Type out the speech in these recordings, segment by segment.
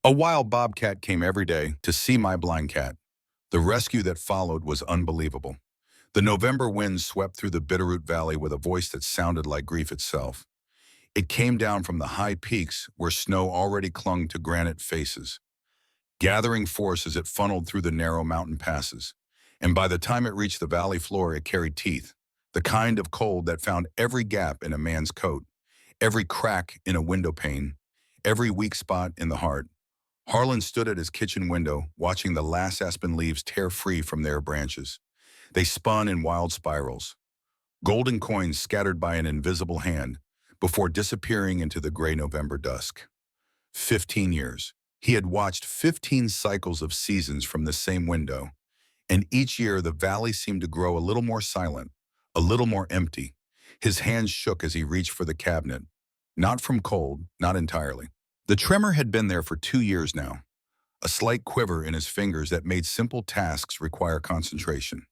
A wild bobcat came every day to see my blind cat. The rescue that followed was unbelievable. The November wind swept through the Bitterroot Valley with a voice that sounded like grief itself. It came down from the high peaks where snow already clung to granite faces, gathering force as it funneled through the narrow mountain passes. And by the time it reached the valley floor, it carried teeth, the kind of cold that found every gap in a man's coat, every crack in a window pane, every weak spot in the heart. Harlan stood at his kitchen window, watching the last aspen leaves tear free from their branches. They spun in wild spirals, golden coins scattered by an invisible hand, before disappearing into the gray November dusk. 15 years. He had watched 15 cycles of seasons from the same window, and each year the valley seemed to grow a little more silent, a little more empty. His hands shook as he reached for the cabinet. Not from cold, not entirely. The tremor had been there for 2 years now, a slight quiver in his fingers that made simple tasks require concentration.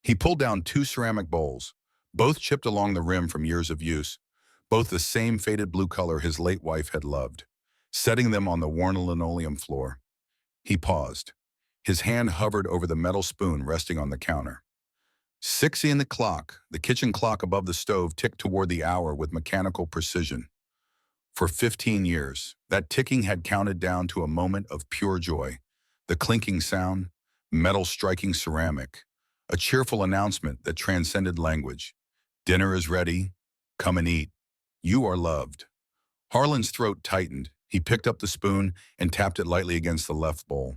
He pulled down two ceramic bowls, both chipped along the rim from years of use, both the same faded blue color his late wife had loved, setting them on the worn linoleum floor. He paused. His hand hovered over the metal spoon resting on the counter. 6 in the clock, the kitchen clock above the stove, ticked toward the hour with mechanical precision. For 15 years, that ticking had counted down to a moment of pure joy. The clinking sound, metal striking ceramic, a cheerful announcement that transcended language. Dinner is ready. Come and eat. You are loved. Harlan's throat tightened. He picked up the spoon and tapped it lightly against the left bowl.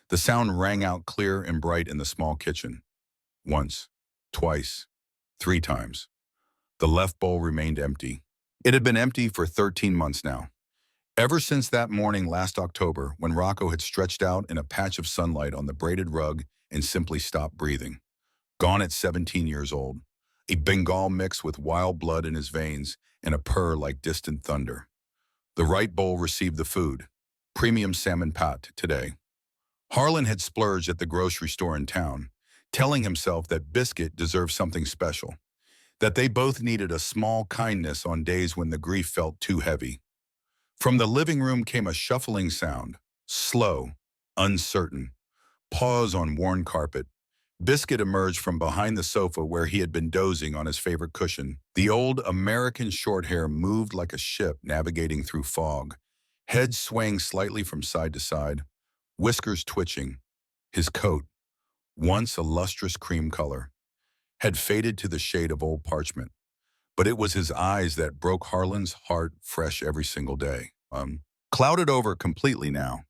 The sound rang out clear and bright in the small kitchen. Once, twice, 3 times. The left bowl remained empty. It had been empty for 13 months now. Ever since that morning last October when Rocco had stretched out in a patch of sunlight on the braided rug and simply stopped breathing. Gone at 17 years old, a Bengal mix with wild blood in his veins and a purr like distant thunder. The right bowl received the food, premium salmon pat today. Harlan had splurged at the grocery store in town, telling himself that Biscuit deserved something special, that they both needed a small kindness on days when the grief felt too heavy. From the living room came a shuffling sound, slow, uncertain. Pause on worn carpet. Biscuit emerged from behind the sofa where he had been dozing on his favorite cushion. The old American short hair moved like a ship navigating through fog, head swaying slightly from side to side, whiskers twitching. His coat, once a lustrous cream color, had faded to the shade of old parchment. But it was his eyes that broke Harlan's heart fresh every single day. Clouded over completely now.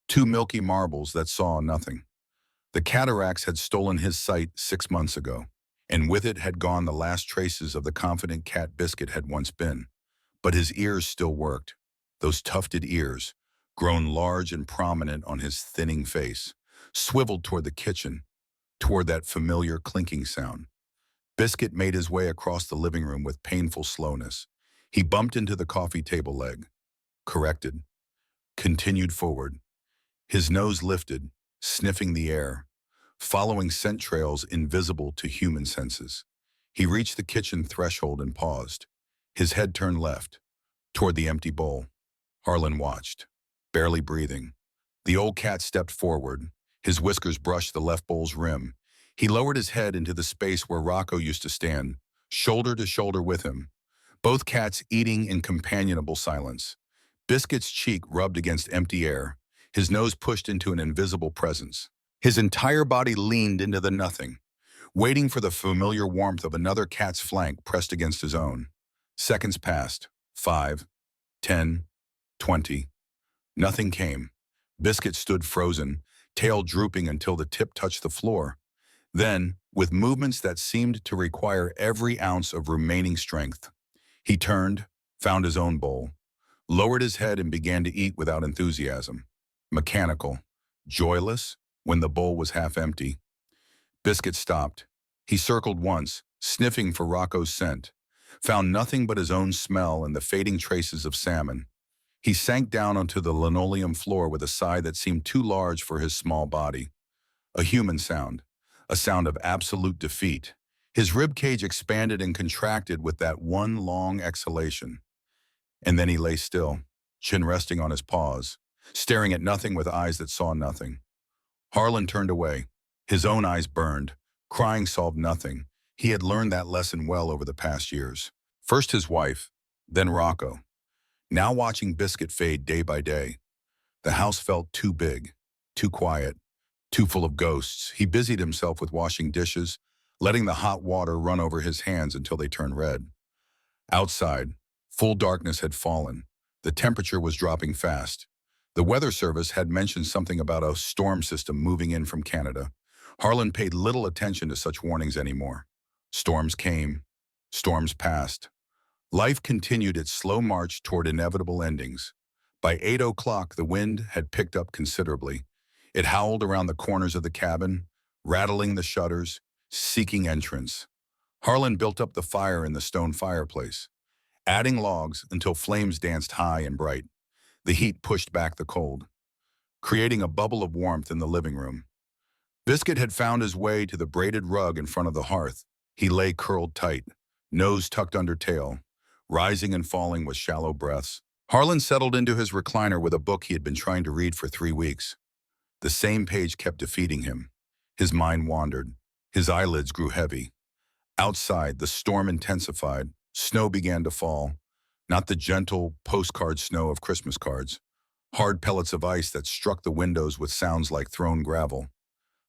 2 milky marbles that saw nothing. The cataracts had stolen his sight 6 months ago, and with it had gone the last traces of the confident cat Biscuit had once been. But his ears still worked, those tufted ears, grown large and prominent on his thinning face, swiveled toward the kitchen, toward that familiar clinking sound. Biscuit made his way across the living room with painful slowness. He bumped into the coffee table leg, corrected, continued forward. His nose lifted, sniffing the air, following scent trails invisible to human senses. He reached the kitchen threshold and paused. His head turned left, toward the empty bowl. Harlan watched, barely breathing. The old cat stepped forward. His whiskers brushed the left bowl's rim. He lowered his head into the space where Rocco used to stand, shoulder to shoulder with him, both cats eating in companionable silence. Biscuit's cheek rubbed against empty air, his nose pushed into an invisible presence. His entire body leaned into the nothing, waiting for the familiar warmth of another cat's flank pressed against his own. Seconds passed. 5, 10, 20. Nothing came. Biscuit stood frozen, tail drooping until the tip touched the floor. Then, with movements that seemed to require every ounce of remaining strength, he turned, found his own bowl, lowered his head and began to eat without enthusiasm. Mechanical, joyless, when the bowl was half empty. Biscuit stopped. He circled once, sniffing for Rocco's scent, found nothing but his own smell and the fading traces of salmon. He sank down onto the linoleum floor with a sigh that seemed too large for his small body. A human sound, a sound of absolute defeat. His ribcage expanded and contracted with that one long exhalation. And then he lay still, chin resting on his paws, staring at nothing with eyes that saw nothing. Harlan turned away. His own eyes burned. Crying solved nothing. He had learned that lesson well over the past years. First his wife, then Rocco. Now watching Biscuit fade day by day. The house felt too big, too quiet, too full of ghosts. He busied himself with washing dishes, letting the hot water run over his hands until they turned red. Outside, full darkness had fallen. The temperature was dropping fast. The weather service had mentioned something about a storm system moving in from Canada. Harlan paid little attention to such warnings anymore. Storms came. Storms passed. Life continued its slow march toward inevitable endings. By 8 o'clock, the wind had picked up considerably. It howled around the corners of the cabin, rattling the shutters, seeking entrance. Harlan built up the fire in the stone fireplace, adding logs until flames danced high and bright. The heat pushed back the cold, creating a bubble of warmth in the living room. Biscuit had found his way to the braided rug in front of the hearth. He lay curled tight, nose tucked under tail, rising and falling with shallow breaths. Harlan settled into his recliner with a book he had been trying to read for 3 weeks. The same page kept defeating him. His mind wandered. His eyelids grew heavy. Outside, the storm intensified. Snow began to fall. Not the gentle postcard snow of Christmas cards. Hard pellets of ice that struck the windows with sounds like thrown gravel.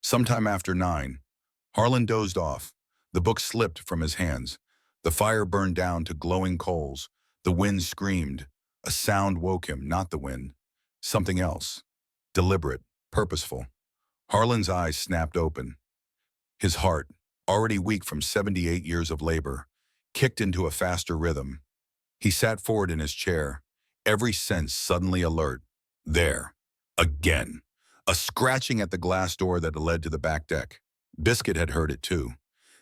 Sometime after 9, Harlan dozed off. The book slipped from his hands. The fire burned down to glowing coals. The wind screamed. A sound woke him, not the wind. Something else. Deliberate, purposeful. Harlan's eyes snapped open. His heart, already weak from 78 years of labor, kicked into a faster rhythm. He sat forward in his chair, every sense suddenly alert. There. Again. A scratching at the glass door that led to the back deck. Biscuit had heard it too.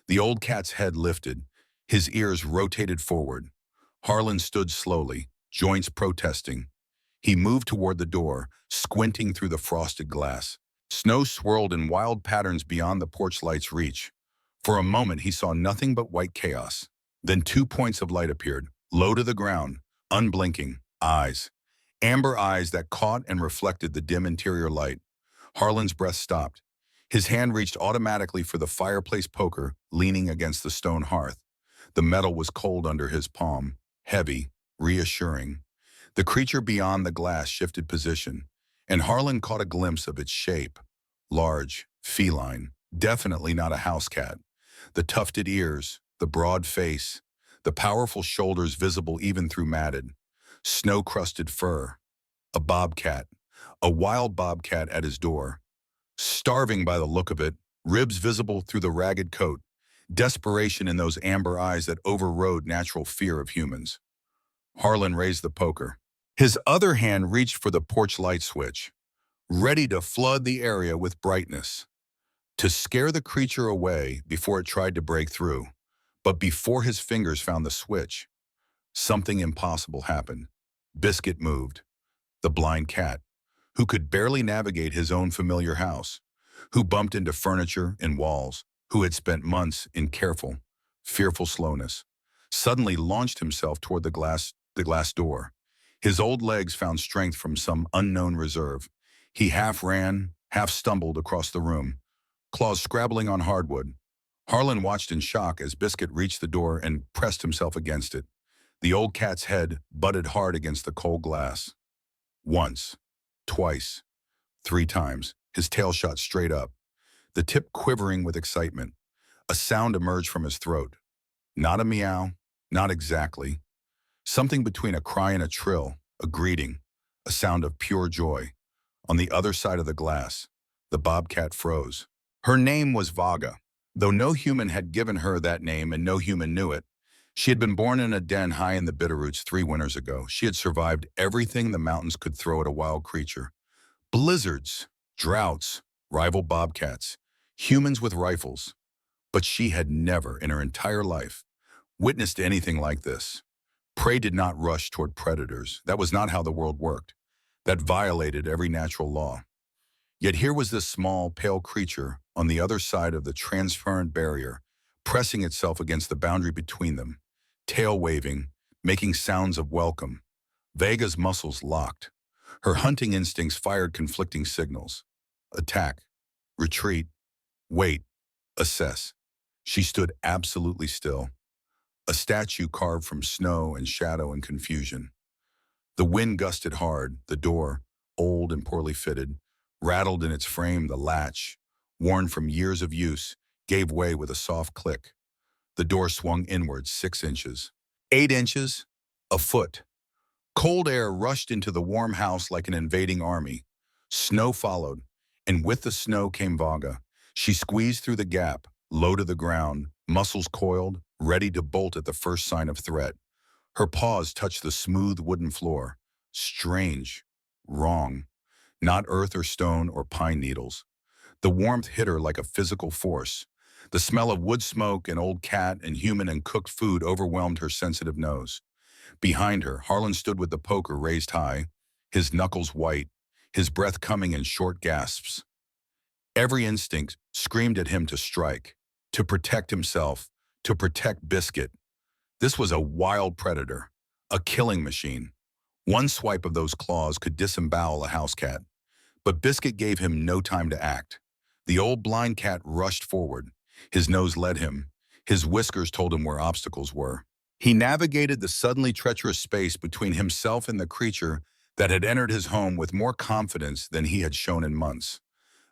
The old cat's head lifted. His ears rotated forward. Harlan stood slowly, joints protesting. He moved toward the door, squinting through the frosted glass. Snow swirled in wild patterns beyond the porch light's reach. For a moment, he saw nothing but white chaos. Then 2 points of light appeared, low to the ground, unblinking, eyes. Amber eyes that caught and reflected the dim interior light. Harlan's breath stopped. His hand reached automatically for the fireplace poker leaning against the stone hearth. The metal was cold under his palm, heavy, reassuring. The creature beyond the glass shifted position, and Harlan caught a glimpse of its shape. Large, feline, definitely not a house cat. The tufted ears, the broad face, the powerful shoulders visible even through matted, snow-crusted fur. A bobcat, a wild bobcat at his door. Starving by the look of it, ribs visible through the ragged coat, desperation in those amber eyes that overrode natural fear of humans. Harlan raised the poker. His other hand reached for the porch light switch, ready to flood the area with brightness, to scare the creature away before it tried to break through. But before his fingers found the switch, something impossible happened. Biscuit moved. The blind cat, who could barely navigate his own familiar house, who bumped into furniture and walls, who had spent months in careful, fearful slowness, suddenly launched himself toward the glass door. His old legs found strength from some unknown reserve. He half ran, half stumbled across the room, claws scrabbling on hardwood. Harlan watched in shock as Biscuit reached the door and pressed himself against it. The old cat's head butted hard against the cold glass. Once, twice, 3 times, his tail shot straight up, the tip quivering with excitement. A sound emerged from his throat. Not a meow, not exactly. Something between a cry and a trill, a greeting, a sound of pure joy. On the other side of the glass, the bobcat froze. Her name was Vaga. Though no human had given her that name and no human knew it, she had been born in a den high in the Bitterroots 3 winters ago. She had survived everything the mountains could throw at a wild creature. Blizzards, droughts, rival bobcats, humans with rifles. But she had never, in her entire life, witnessed anything like this. Prey did not rush toward predators. That was not how the world worked. That violated every natural law. Yet here was this small, pale creature on the other side of the transparent barrier, pressing itself against the boundary between them, tail waving, making sounds of welcome. Vega's muscles locked. Her hunting instincts fired conflicting signals. Attack, retreat, wait, assess. She stood absolutely still, a statue carved from snow and shadow and confusion. The wind gusted hard, the door, old and poorly fitted, rattled in its frame. The latch, worn from years of use, gave way with a soft click. The door swung inward 6 inches. 8 inches? A foot. Cold air rushed into the warm house like an invading army. Snow followed, and with the snow came Vaga. She squeezed through the gap, low to the ground, muscles coiled, ready to bolt at the first sign of threat. Her paws touched the smooth wooden floor. Strange. Wrong. Not earth or stone or pine needles. The warmth hit her like a physical force. The smell of wood smoke and old cat and human and cooked food overwhelmed her sensitive nose. Behind her, Harlan stood with the poker raised high, his knuckles white, his breath coming in short gasps. Every instinct screamed at him to strike, to protect himself, to protect Biscuit. This was a wild predator, a killing machine. One swipe of those claws could disembowel a house cat. But Biscuit gave him no time to act. The old blind cat rushed forward. His nose led him. His whiskers told him where obstacles were. He navigated the suddenly treacherous space between himself and the creature that had entered his home with more confidence than he had shown in months.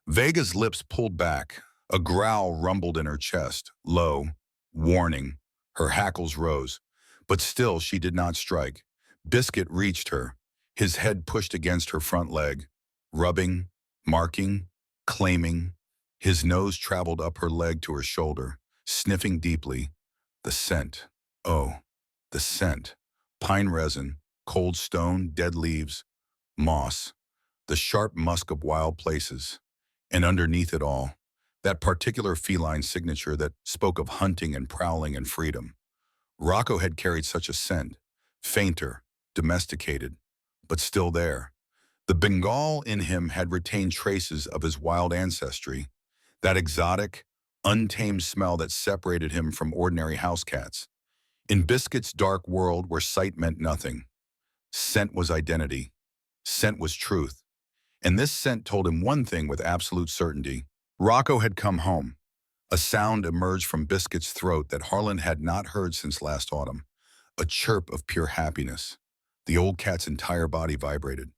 Vega's lips pulled back. A growl rumbled in her chest, low, warning. Her hackles rose. But still she did not strike. Biscuit reached her, his head pushed against her front leg, rubbing, marking, claiming. His nose traveled up her leg to her shoulder, sniffing deeply. The scent. Oh, the scent. Pine resin, cold stone, dead leaves, moss, the sharp musk of wild places. And underneath it all, that particular feline signature that spoke of hunting and prowling and freedom. Rocco had carried such a scent, fainter, domesticated, but still there. The Bengal in him had retained traces of his wild ancestry, that exotic, untamed smell that separated him from ordinary house cats. In Biscuit's dark world where sight meant nothing, scent was identity, scent was truth. And this scent told him one thing with absolute certainty. Rocco had come home. A sound emerged from Biscuit's throat that Harlan had not heard since last autumn, a chirp of pure happiness. The old cat's entire body vibrated.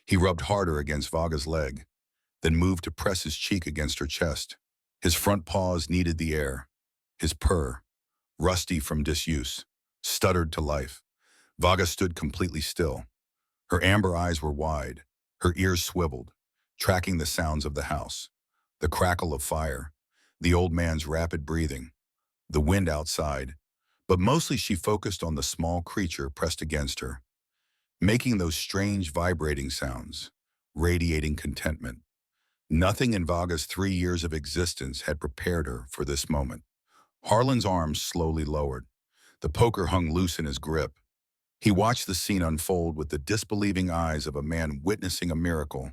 He rubbed harder against Vaga's leg, then moved to press his cheek against her chest. His front paws kneaded the air. His purr, rusty from disuse, stuttered to life. Vaga stood completely still. Her amber eyes were wide, her ears swiveled, tracking the sounds of the house. The crackle of fire, the old man's rapid breathing, the wind outside, but mostly she focused on the small creature pressed against her, making those strange vibrating sounds, radiating contentment. Nothing in Vaga's 3 years of existence had prepared her for this moment. Harlan's arms slowly lowered. The poker hung loose in his grip. He watched the scene unfold with the disbelieving eyes of a man witnessing a miracle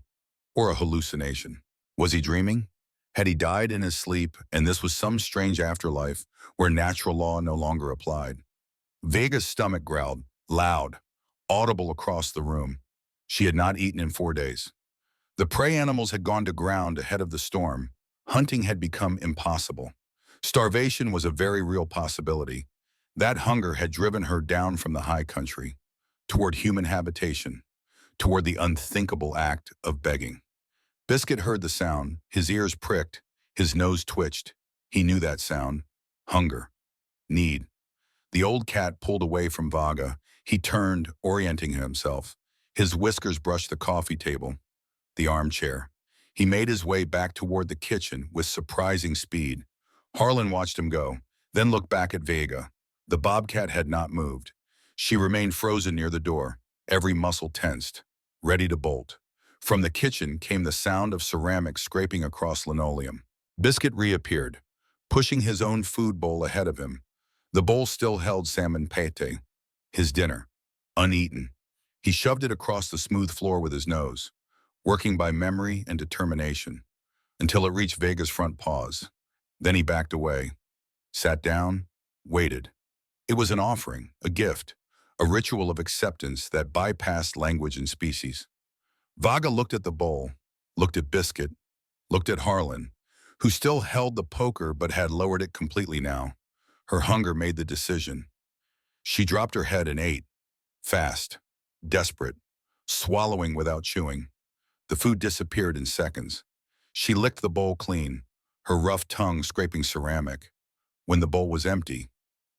or a hallucination. Was he dreaming? Had he died in his sleep, and this was some strange afterlife where natural law no longer applied? Vega's stomach growled, loud, audible across the room. She had not eaten in 4 days. The prey animals had gone to ground ahead of the storm. Hunting had become impossible. Starvation was a very real possibility. That hunger had driven her down from the high country, toward human habitation, toward the unthinkable act of begging. Biscuit heard the sound, his ears pricked, his nose twitched. He knew that sound. Hunger. Need. The old cat pulled away from Vaga. He turned, orienting himself. His whiskers brushed the coffee table, the armchair. He made his way back toward the kitchen with surprising speed. Harlan watched him go, then looked back at Vaga. The bobcat had not moved. She remained frozen near the door, every muscle tensed, ready to bolt. From the kitchen came the sound of ceramic scraping across linoleum. Biscuit reappeared, pushing his own food bowl ahead of him. The bowl still held salmon pate, his dinner, uneaten. He shoved it across the smooth floor with his nose, working by memory and determination, until it reached Vega's front paws. Then he backed away, sat down, waited. It was an offering, a gift, a ritual of acceptance that bypassed language and species. Vaga looked at the bowl, looked at Biscuit, looked at Harlan, who still held the poker but had lowered it completely now. Her hunger made the decision. She dropped her head and ate, fast, desperate, swallowing without chewing. The food disappeared in seconds. She licked the bowl clean, her rough tongue scraping ceramic. When the bowl was empty,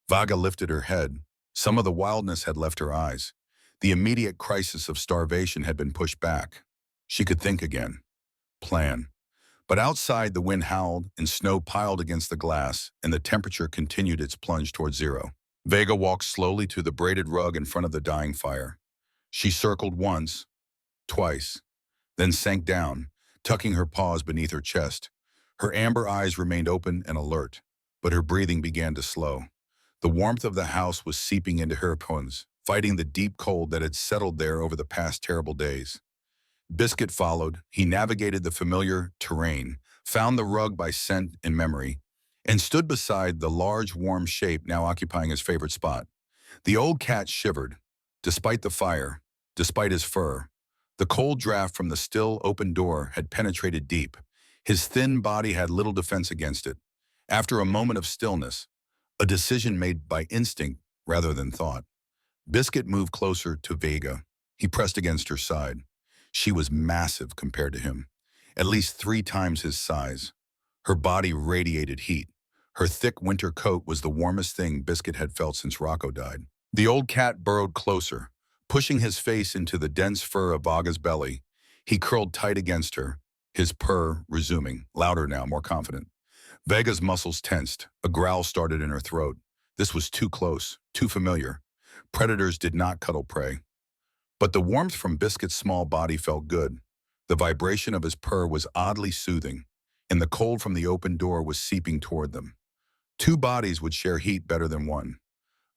Vaga lifted her head. Some of the wildness had left her eyes. The immediate crisis of starvation had been pushed back. She could think again, plan. But outside, the wind howled and snow piled against the glass, and the temperature continued its plunge toward zero. Vaga walked slowly to the braided rug in front of the dying fire. She circled once, twice, then sank down, tucking her paws beneath her chest. Her amber eyes remained open and alert, but her breathing began to slow. The warmth of the house was seeping into her bones, fighting the deep cold that had settled there over the past terrible days. Biscuit followed. He navigated the familiar terrain, found the rug by scent and memory, and stood beside the large, warm shape now occupying his favorite spot. The old cat shivered. Despite the fire, despite his fur, the cold draft from the still open door had penetrated deep. His thin body had little defense against it. After a moment of stillness, a decision made by instinct rather than thought, Biscuit moved closer to Vaga. He pressed against her side. She was massive compared to him, at least 3 times his size. Her body radiated heat. Her thick winter coat was the warmest thing Biscuit had felt since Rocco died. The old cat burrowed closer, pushing his face into the dense fur of Vaga's belly. He curled tight against her, his purr resuming, louder now, more confident. Vaga's muscles tensed. A growl started in her throat. This was too close, too familiar. Predators did not cuddle prey. But the warmth from Biscuit's small body felt good. The vibration of his purr was oddly soothing, and the cold from the open door was seeping toward them. 2 bodies would share heat better than one.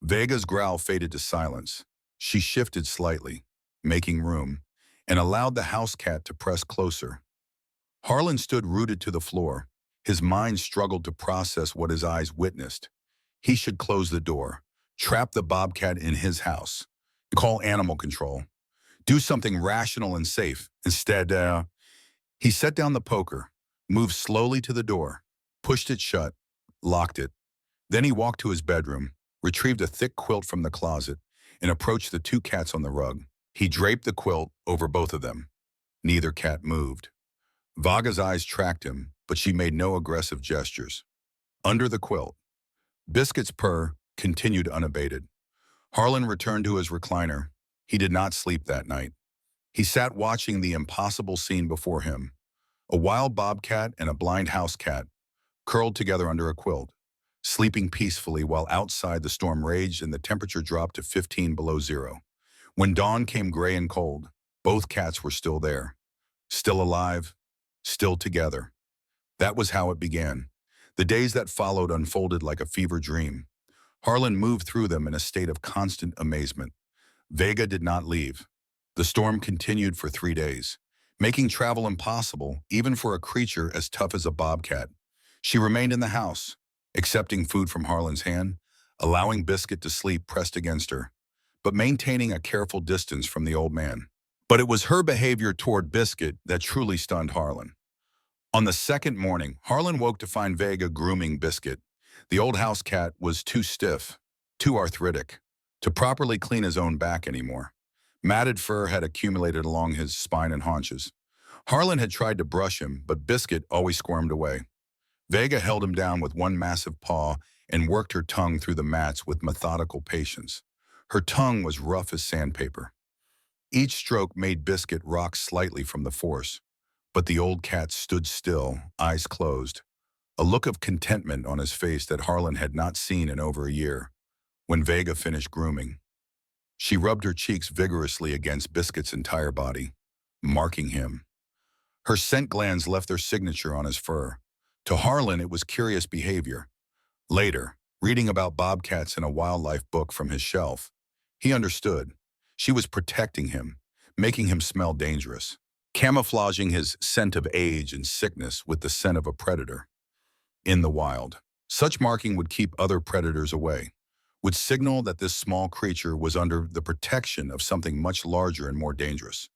Vaga's growl faded to silence. She shifted slightly, making room, and allowed the house cat to press closer. Harlan stood rooted to the floor. His mind struggled to process what his eyes witnessed. He should close the door, trap the bobcat in his house, call animal control, do something rational and safe. Instead, he set down the poker, moved slowly to the door, pushed it shut, locked it. Then he walked to his bedroom, retrieved a thick quilt from the closet, and approached the 2 cats on the rug. He draped the quilt over both of them. Neither cat moved. Vaga's eyes tracked him, but she made no aggressive gestures. Under the quilt, Biscuit's purr continued unabated. Harlan returned to his recliner. He did not sleep that night. He sat watching the impossible scene before him. A wild bobcat and a blind house cat, curled together under a quilt, sleeping peacefully while outside the storm raged and the temperature dropped to 15 below zero. When dawn came gray and cold, both cats were still there, still alive, still together. That was how it began. The days that followed unfolded like a fever dream. Harlan moved through them in a state of constant amazement. Vaga did not leave. The storm continued for 3 days, making travel impossible even for a creature as tough as a bobcat. She remained in the house, accepting food from Harlan's hand, allowing Biscuit to sleep pressed against her, but maintaining a careful distance from the old man. But it was her behavior toward Biscuit that truly stunned Harlan. On the second morning, Harlan woke to find Vaga grooming Biscuit. The old house cat was too stiff, too arthritic, to properly clean his own back anymore. Matted fur had accumulated along his spine and haunches. Harlan had tried to brush him, but Biscuit always squirmed away. Vaga held him down with one massive paw and worked her tongue through the mats with methodical patience. Her tongue was rough as sandpaper. Each stroke made Biscuit rock slightly from the force, but the old cat stood still, eyes closed, a look of contentment on his face that Harlan had not seen in over a year. When Vaga finished grooming, she rubbed her cheeks vigorously against Biscuit's entire body, marking him. Her scent glands left their signature on his fur. To Harlan, it was curious behavior. Later, reading about bobcats in a wildlife book from his shelf, he understood. She was protecting him, making him smell dangerous, camouflaging his scent of age and sickness with the scent of a predator. In the wild, such marking would keep other predators away, would signal that this small creature was under the protection of something much larger and more dangerous.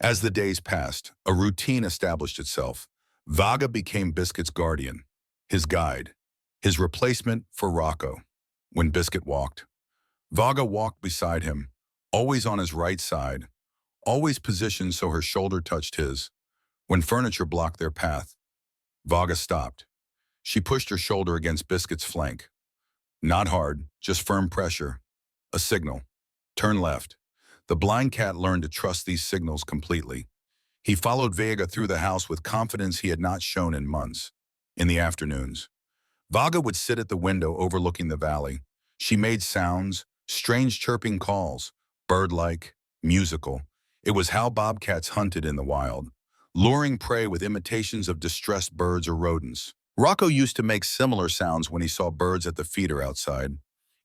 As the days passed, a routine established itself. Vaga became Biscuit's guardian, his guide, his replacement for Rocco. When Biscuit walked, Vaga walked beside him, always on his right side, always positioned so her shoulder touched his. When furniture blocked their path, Vaga stopped. She pushed her shoulder against Biscuit's flank. Not hard, just firm pressure. A signal. Turn left. The blind cat learned to trust these signals completely. He followed Vaga through the house with confidence he had not shown in months. In the afternoons, Vaga would sit at the window overlooking the valley. She made sounds, strange chirping calls, bird-like, musical. It was how bobcats hunted in the wild, luring prey with imitations of distressed birds or rodents. Rocco used to make similar sounds when he saw birds at the feeder outside.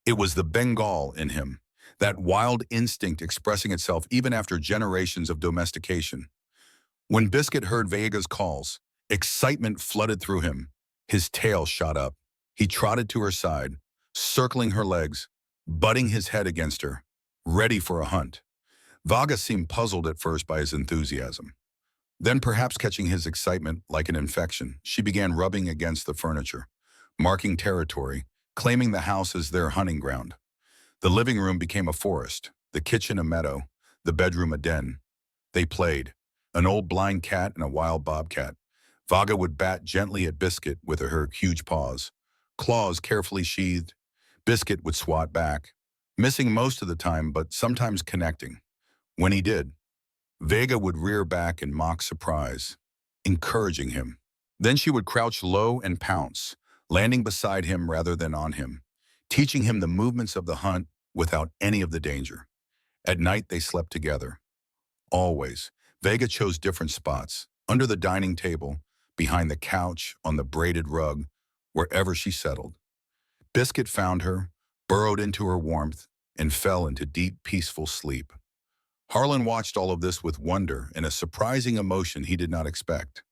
It was the Bengal in him, that wild instinct expressing itself even after generations of domestication. When Biscuit heard Vaga's calls, excitement flooded through him. His tail shot up. He trotted to her side, circling her legs, butting his head against her, ready for a hunt. Vaga seemed puzzled at first by his enthusiasm. Then, perhaps catching his excitement like an infection, she began rubbing against the furniture, marking territory, claiming the house as their hunting ground. The living room became a forest, the kitchen a meadow, the bedroom a den. They played, an old blind cat and a wild bobcat. Vaga would bat gently at Biscuit with her huge paws, claws carefully sheathed. Biscuit would swat back, missing most of the time but sometimes connecting. When he did, Vaga would rear back in mock surprise, encouraging him. Then she would crouch low and pounce, landing beside him rather than on him, teaching him the movements of the hunt without any of the danger. At night, they slept together. Always. Vaga chose different spots, under the dining table, behind the couch, on the braided rug, wherever she settled. Biscuit found her, burrowed into her warmth, and fell into deep, peaceful sleep. Harlan watched all of this with wonder and a surprising emotion he did not expect.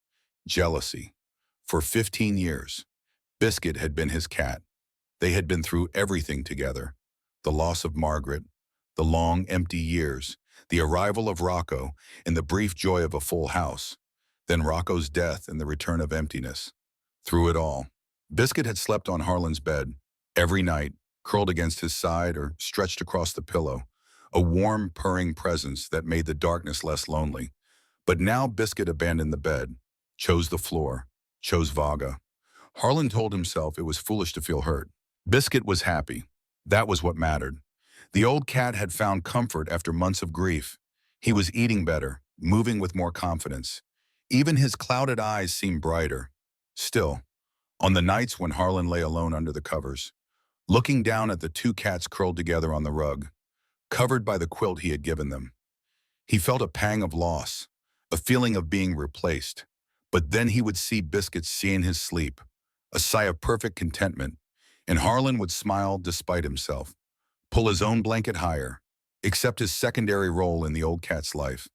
Jealousy. For 15 years, Biscuit had been his cat. They had been through everything together. The loss of Margaret, the long, empty years, the arrival of Rocco, and the brief joy of a full house. Then Rocco's death and the return of emptiness. Through it all, Biscuit had slept on Harlan's bed, every night, curled against his side or stretched across the pillow, a warm, purring presence that made the darkness less lonely. But now Biscuit abandoned the bed, chose the floor, chose Vaga. Harlan told himself it was foolish to feel hurt. Biscuit was happy. That was what mattered. The old cat had found comfort after months of grief. He was eating better, moving with more confidence. Even his clouded eyes seemed brighter. Still, on the nights when Harlan lay alone under the covers, looking down at the two cats curled together on the rug, covered by the quilt he had given them, he felt a pang of loss, a feeling of being replaced. But then he would see Biscuit see in his sleep, a sigh of perfect contentment, and Harlan would smile despite himself, pull his own blanket higher, accept his secondary role in the old cat's life.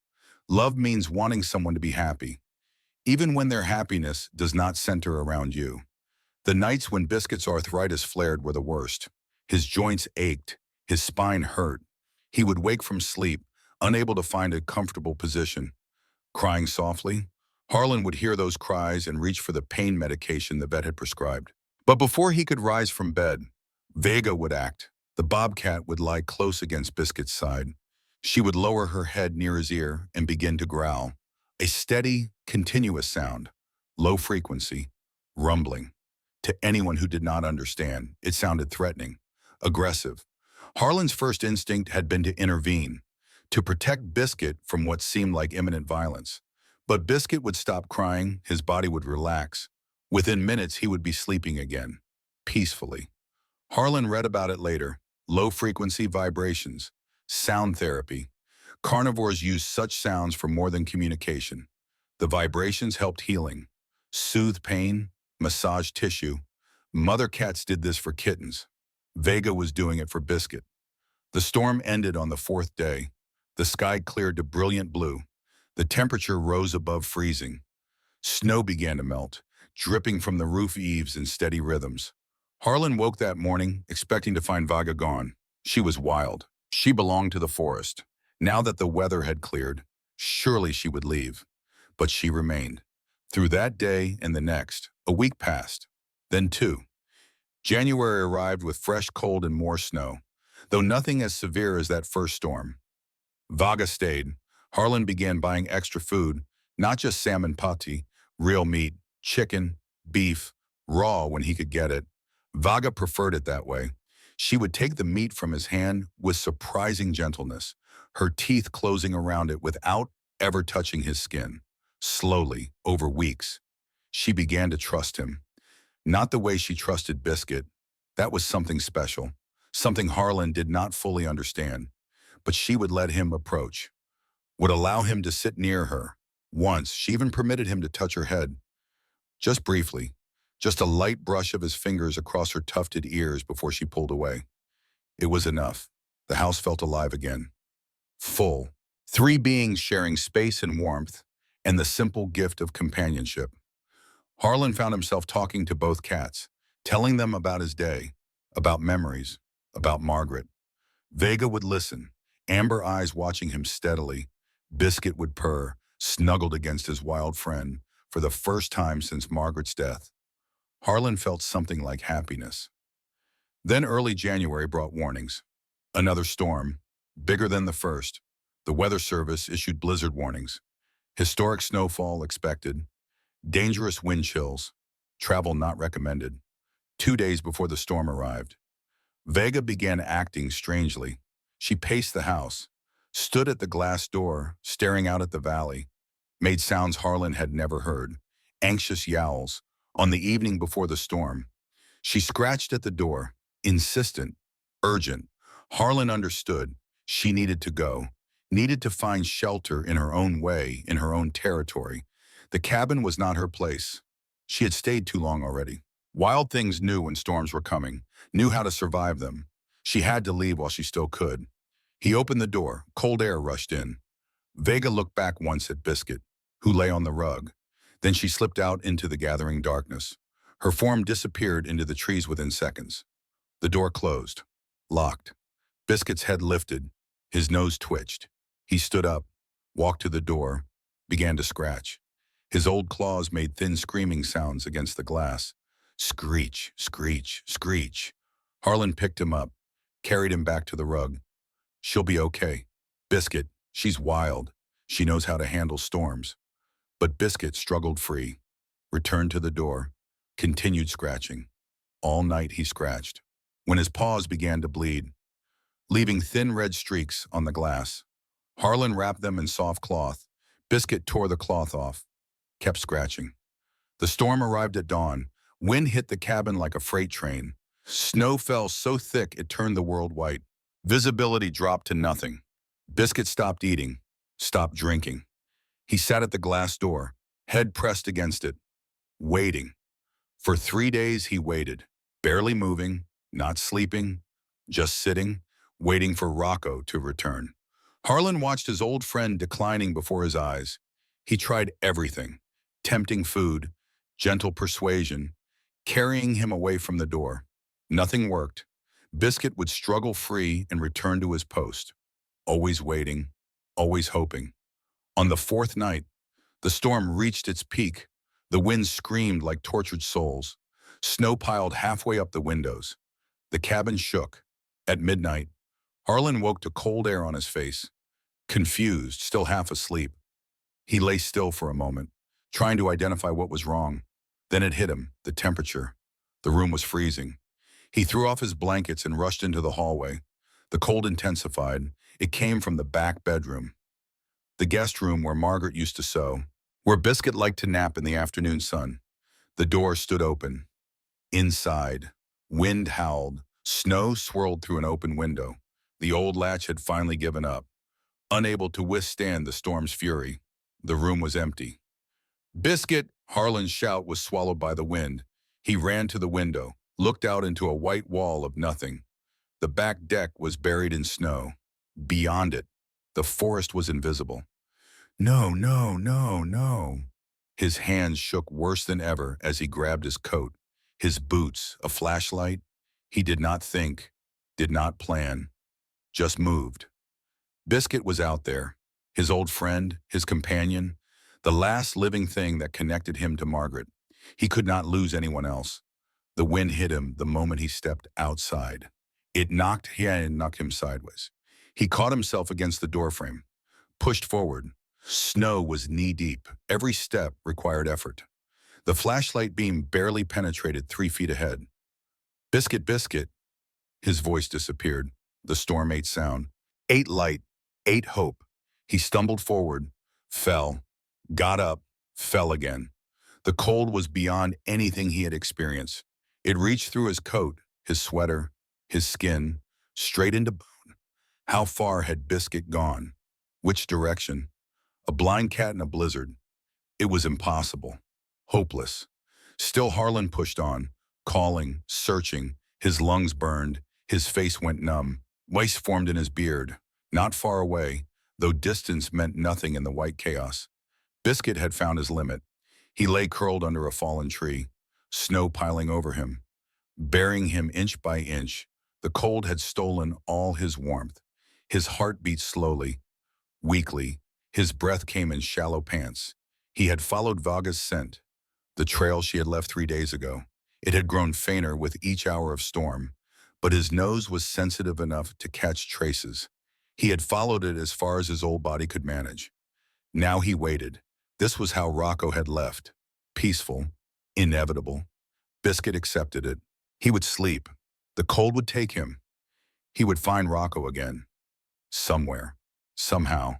Love means wanting someone to be happy, even when their happiness does not center around you. The nights when Biscuit's arthritis flared were the worst. His joints ached, his spine hurt. He would wake from sleep, unable to find a comfortable position. Crying softly, Harlan would hear those cries and reach for the pain medication the vet had prescribed. But before he could rise from bed, Vaga would act. The bobcat would lie close against Biscuit's side. She would lower her head near his ear and begin to growl. A steady, continuous sound, low frequency, rumbling. To anyone who did not understand, it sounded threatening, aggressive. Harlan's first instinct had been to intervene, to protect Biscuit from what seemed like imminent violence. But Biscuit would stop crying, his body would relax. Within minutes, he would be sleeping again, peacefully. Harlan read about it later. Low-frequency vibrations, sound therapy. Carnivores use such sounds for more than communication. The vibrations helped healing, soothed pain, massaged tissue. Mother cats did this for kittens. Vaga was doing it for Biscuit. The storm ended on the fourth day. The sky cleared to brilliant blue. The temperature rose above freezing. Snow began to melt, dripping from the roof eaves in steady rhythms. Harlan woke that morning, expecting to find Vaga gone. She was wild. She belonged to the forest. Now that the weather had cleared, Surely she would leave, but she remained. Through that day and the next, a week passed, then two. January arrived with fresh cold and more snow, though nothing as severe as that first storm. Vaga stayed. Harlan began buying extra food, not just salmon pati, real meat, chicken, beef, raw when he could get it. Vaga preferred it that way. She would take the meat from his hand with surprising gentleness, her teeth closing around it without ever touching his skin. Slowly, over weeks, she began to trust him. Not the way she trusted Biscuit. That was something special, something Harlan did not fully understand. But she would let him approach, would allow him to sit near her. Once, she even permitted him to touch her head, just briefly, just a light brush of his fingers across her tufted ears before she pulled away. It was enough. The house felt alive again. Full. Three beings sharing space and warmth, and the simple gift of companionship. Harlan found himself talking to both cats, telling them about his day, about memories, about Margaret. Vega would listen, amber eyes watching him steadily. Biscuit would purr, snuggled against his wild friend, for the first time since Margaret's death. Harlan felt something like happiness. Then early January brought warnings. Another storm, bigger than the first. The Weather Service issued blizzard warnings. Historic snowfall expected. Dangerous wind chills. Travel not recommended. 2 days before the storm arrived, Vega began acting strangely. She paced the house, stood at the glass door, staring out at the valley, made sounds Harlan had never heard, anxious yowls. On the evening before the storm, she scratched at the door, insistent, urgent. Harlan understood. She needed to go, needed to find shelter in her own way, in her own territory. The cabin was not her place. She had stayed too long already. Wild Things knew when storms were coming, knew how to survive them. She had to leave while she still could. He opened the door. Cold air rushed in. Vega looked back once at Biscuit, who lay on the rug. Then she slipped out into the gathering darkness. Her form disappeared into the trees within seconds. The door closed, locked. Biscuit's head lifted. His nose twitched. He stood up, walked to the door, began to scratch. His old claws made thin screaming sounds against the glass. Screech, screech, screech. Harlan picked him up, carried him back to the rug. She'll be okay. Biscuit, she's wild. She knows how to handle storms. But Biscuit struggled free, returned to the door, continued scratching. All night he scratched, when his paws began to bleed, leaving thin red streaks on the glass. Harlan wrapped them in soft cloth. Biscuit tore the cloth off, kept scratching. The storm arrived at dawn. Wind hit the cabin like a freight train. Snow fell so thick it turned the world white. Visibility dropped to nothing. Biscuit stopped eating, stopped drinking. He sat at the glass door, head pressed against it, waiting. For 3 days he waited, barely moving, not sleeping, just sitting, waiting for Rocco to return. Harlan watched his old friend declining before his eyes. He tried everything, tempting food, gentle persuasion, carrying him away from the door. Nothing worked. Biscuit would struggle free and return to his post, always waiting, always hoping. On the fourth night, the storm reached its peak. The wind screamed like tortured souls. Snow piled halfway up the windows. The cabin shook. At midnight, Harlan woke to cold air on his face. Confused, still half asleep. He lay still for a moment, trying to identify what was wrong. Then it hit him, the temperature. The room was freezing. He threw off his blankets and rushed into the hallway. The cold intensified. It came from the back bedroom, the guest room where Margaret used to sew, where Biscuit liked to nap in the afternoon sun. The door stood open. Inside, wind howled. Snow swirled through an open window. The old latch had finally given up, unable to withstand the storm's fury. The room was empty. Biscuit! Harlan's shout was swallowed by the wind. He ran to the window, looked out into a white wall of nothing. The back deck was buried in snow. Beyond it, the forest was invisible. No, no, no, no. His hands shook worse than ever as he grabbed his coat, his boots, a flashlight. He did not think, did not plan, just moved. Biscuit was out there, his old friend, his companion, the last living thing that connected him to Margaret. He could not lose anyone else. The wind hit him the moment he stepped outside. It knocked him sideways. He caught himself against the doorframe, pushed forward. Snow was knee-deep. Every step required effort. The flashlight beam barely penetrated 3 feet ahead. Biscuit, biscuit. His voice disappeared. The storm ate sound. Ate light. Ate hope. He stumbled forward, fell, got up, fell again. The cold was beyond anything he had experienced. It reached through his coat, his sweater, his skin, straight into bone. How far had Biscuit gone? Which direction? A blind cat in a blizzard. It was impossible. Hopeless. Still Harlan pushed on, calling, searching. His lungs burned. His face went numb. Ice formed in his beard. Not far away, though distance meant nothing in the white chaos. Biscuit had found his limit. He lay curled under a fallen tree, snow piling over him, burying him inch by inch. The cold had stolen all his warmth. His heart beat slowly, weakly. His breath came in shallow pants. He had followed Vaga's scent, the trail she had left 3 days ago. It had grown fainter with each hour of storm, but his nose was sensitive enough to catch traces. He had followed it as far as his old body could manage. Now he waited. This was how Rocco had left. Peaceful, inevitable. Biscuit accepted it. He would sleep. The cold would take him. He would find Rocco again. Somewhere. Somehow.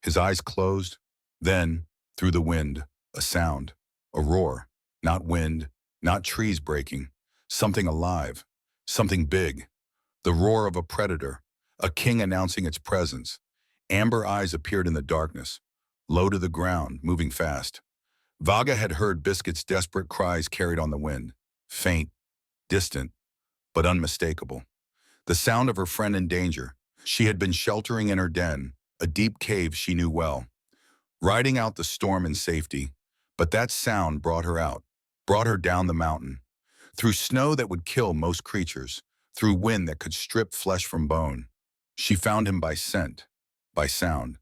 His eyes closed. Then, through the wind, a sound. A roar. Not wind, not trees breaking. Something alive. Something big. The roar of a predator. A king announcing its presence. Amber eyes appeared in the darkness. Low to the ground, moving fast. Vaga had heard Biscuit's desperate cries carried on the wind. Faint, distant, but unmistakable. The sound of her friend in danger. She had been sheltering in her den, a deep cave she knew well. Riding out the storm in safety, but that sound brought her out, brought her down the mountain. Through snow that would kill most creatures, through wind that could strip flesh from bone. She found him by scent, by sound,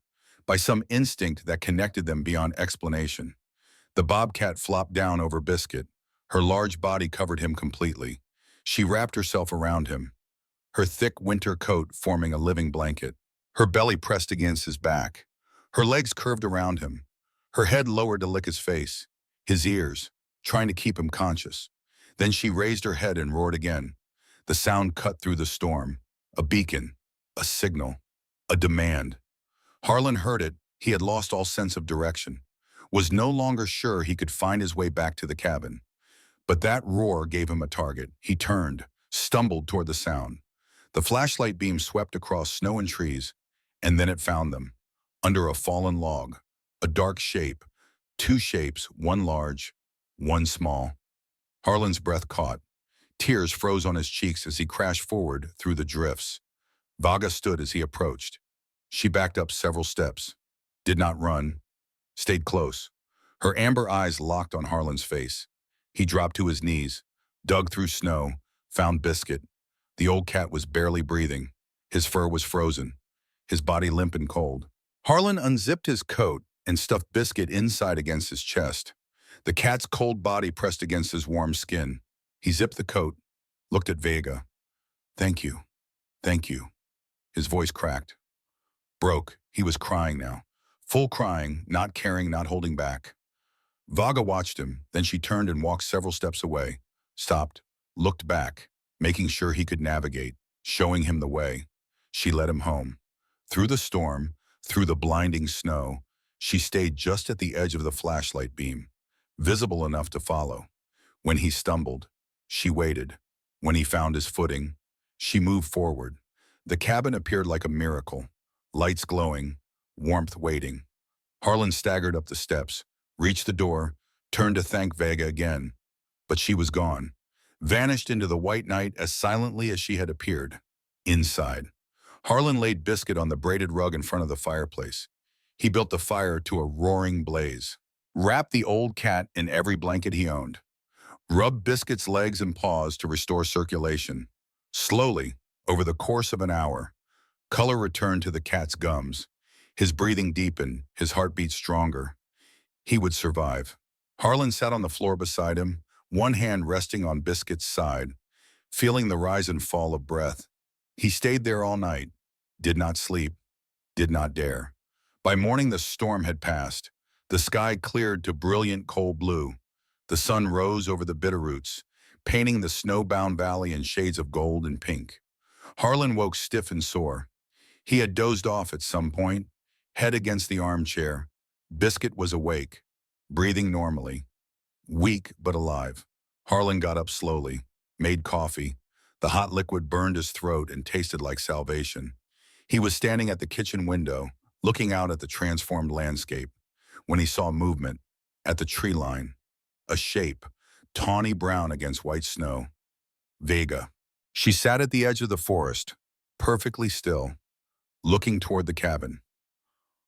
by some instinct that connected them beyond explanation. The bobcat flopped down over Biscuit. Her large body covered him completely. She wrapped herself around him, her thick winter coat forming a living blanket. Her belly pressed against his back. Her legs curved around him. Her head lowered to lick his face, his ears, trying to keep him conscious. Then she raised her head and roared again. The sound cut through the storm. A beacon, a signal, a demand. Harlan heard it. He had lost all sense of direction, was no longer sure he could find his way back to the cabin. But that roar gave him a target. He turned, stumbled toward the sound. The flashlight beam swept across snow and trees, and then it found them. Under a fallen log, a dark shape, two shapes, one large, one small. Harlan's breath caught. Tears froze on his cheeks as he crashed forward through the drifts. Vaga stood as he approached. She backed up several steps, did not run, stayed close. Her amber eyes locked on Harlan's face. He dropped to his knees, dug through snow, found Biscuit. The old cat was barely breathing. His fur was frozen, his body limp and cold. Harlan unzipped his coat and stuffed Biscuit inside against his chest. The cat's cold body pressed against his warm skin. He zipped the coat, looked at Vaga. "Thank you. Thank you." His voice cracked. Broke. He was crying now. Full crying, not caring, not holding back. Vaga watched him, then she turned and walked several steps away, stopped, looked back, making sure he could navigate, showing him the way. She led him home. Through the storm, through the blinding snow, she stayed just at the edge of the flashlight beam, visible enough to follow. When he stumbled, she waited. When he found his footing, she moved forward. The cabin appeared like a miracle, lights glowing, warmth waiting. Harlan staggered up the steps, reached the door, turned to thank Vaga again. But she was gone, vanished into the white night as silently as she had appeared. Inside, Harlan laid Biscuit on the braided rug in front of the fireplace. He built the fire to a roaring blaze, wrapped the old cat in every blanket he owned, rubbed Biscuit's legs and paws to restore circulation. Slowly, over the course of an hour, color returned to the cat's gums. His breathing deepened, his heartbeat stronger. He would survive. Harlan sat on the floor beside him, one hand resting on Biscuit's side, feeling the rise and fall of breath. He stayed there all night, did not sleep, did not dare. By morning the storm had passed. The sky cleared to brilliant cold blue. The sun rose over the Bitterroots, painting the snowbound valley in shades of gold and pink. Harlan woke stiff and sore. He had dozed off at some point, head against the armchair. Biscuit was awake, breathing normally, weak but alive. Harlan got up slowly, made coffee. The hot liquid burned his throat and tasted like salvation. He was standing at the kitchen window, looking out at the transformed landscape, when he saw movement at the tree line. A shape, tawny brown against white snow. Vaga. She sat at the edge of the forest, perfectly still, looking toward the cabin.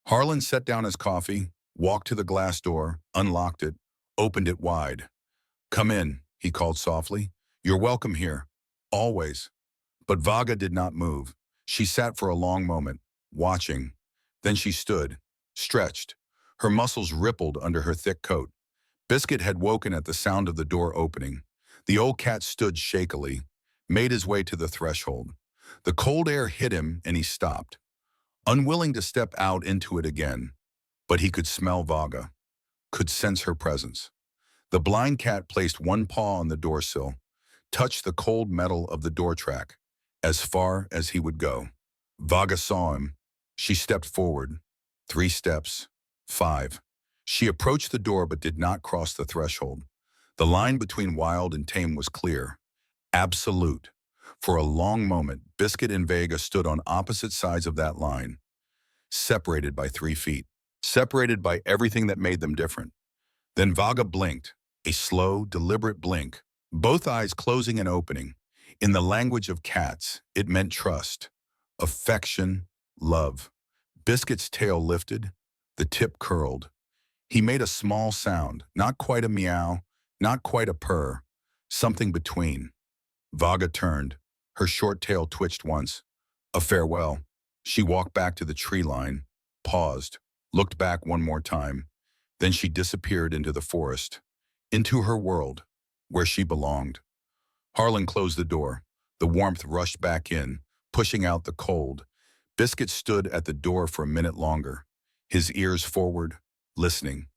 Harlan set down his coffee, walked to the glass door, unlocked it, opened it wide. "Come in," he called softly. "You're welcome here. Always." But Vaga did not move. She sat for a long moment, watching. Then she stood, stretched. Her muscles rippled under her thick coat. Biscuit had woken at the sound of the door opening. The old cat stood shakily, made his way to the threshold. The cold air hit him and he stopped, unwilling to step out into it again. But he could smell Vaga, could sense her presence. The blind cat placed one paw on the doorsill, touched the cold metal of the door track, as far as he would go. Vaga saw him. She stepped forward. 3 steps. 5. She approached the door but did not cross the threshold. The line between wild and tame was clear. Absolute. For a long moment, Biscuit and Vaga stood on opposite sides of that line, separated by 3 feet, separated by everything that made them different. Then Vaga blinked, a slow, deliberate blink, both eyes closing and opening. In the language of cats, it meant trust, affection, love. Biscuit's tail lifted, the tip curled. He made a small sound, not quite a meow, not quite a purr, something between. Vaga turned. Her short tail twitched once. A farewell. She walked back to the tree line, paused, looked back one more time. Then she disappeared into the forest, into her world, where she belonged. Harlan closed the door. The warmth rushed back in, pushing out the cold. Biscuit stood at the door for a minute longer, his ears forward, listening.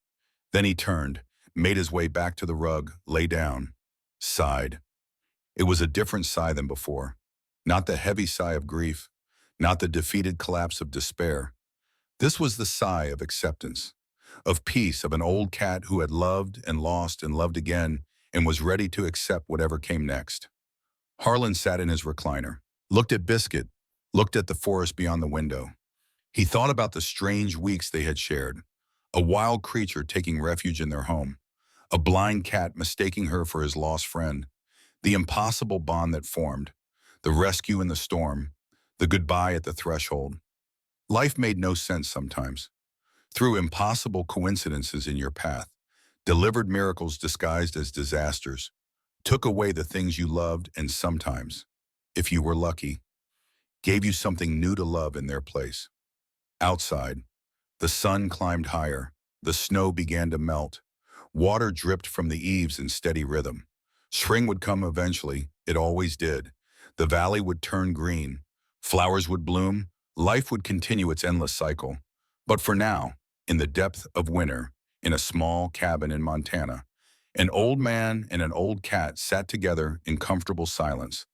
Then he turned, made his way back to the rug, lay down, sighed. It was a different sigh than before. Not the heavy sigh of grief, not the defeated collapse of despair. This was the sigh of acceptance, of peace, of an old cat who had loved and lost and loved again and was ready to accept whatever came next. Harlan sat in his recliner, looked at Biscuit, looked at the forest beyond the window. He thought about the strange weeks they had shared, a wild creature taking refuge in their home, a blind cat mistaking her for his lost friend, the impossible bond that formed, the rescue in the storm, the goodbye at the threshold. Life made no sense sometimes. Through impossible coincidences in your path, delivered miracles disguised as disasters, took away the things you loved and sometimes, if you were lucky, gave you something new to love in their place. Outside, the sun climbed higher, the snow began to melt, water dripped from the eaves in steady rhythm. Spring would come eventually, it always did. The valley would turn green, flowers would bloom, life would continue its endless cycle. But for now, in the depth of winter, in a small cabin in Montana, an old man and an old cat sat together in comfortable silence.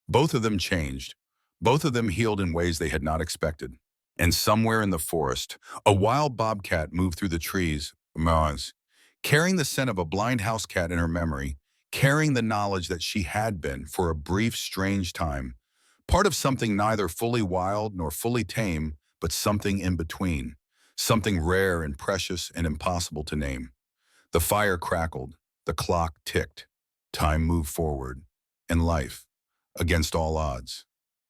Both of them changed. Both of them healed in ways they had not expected. And somewhere in the forest, a wild bobcat moved through the trees, carrying the scent of a blind house cat in her memory, carrying the knowledge that she had been, for a brief, strange time, part of something neither fully wild nor fully tame, but something in between, something rare and precious and impossible to name. The fire crackled, the clock ticked, time moved forward, and life, against all odds,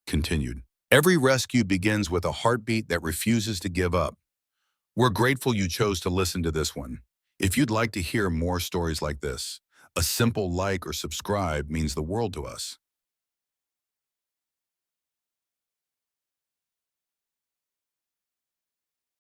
continued. Every rescue begins with a heartbeat that refuses to give up. We're grateful you chose to listen to this one. If you'd like to hear more stories like this, a simple like or subscribe means the world to us.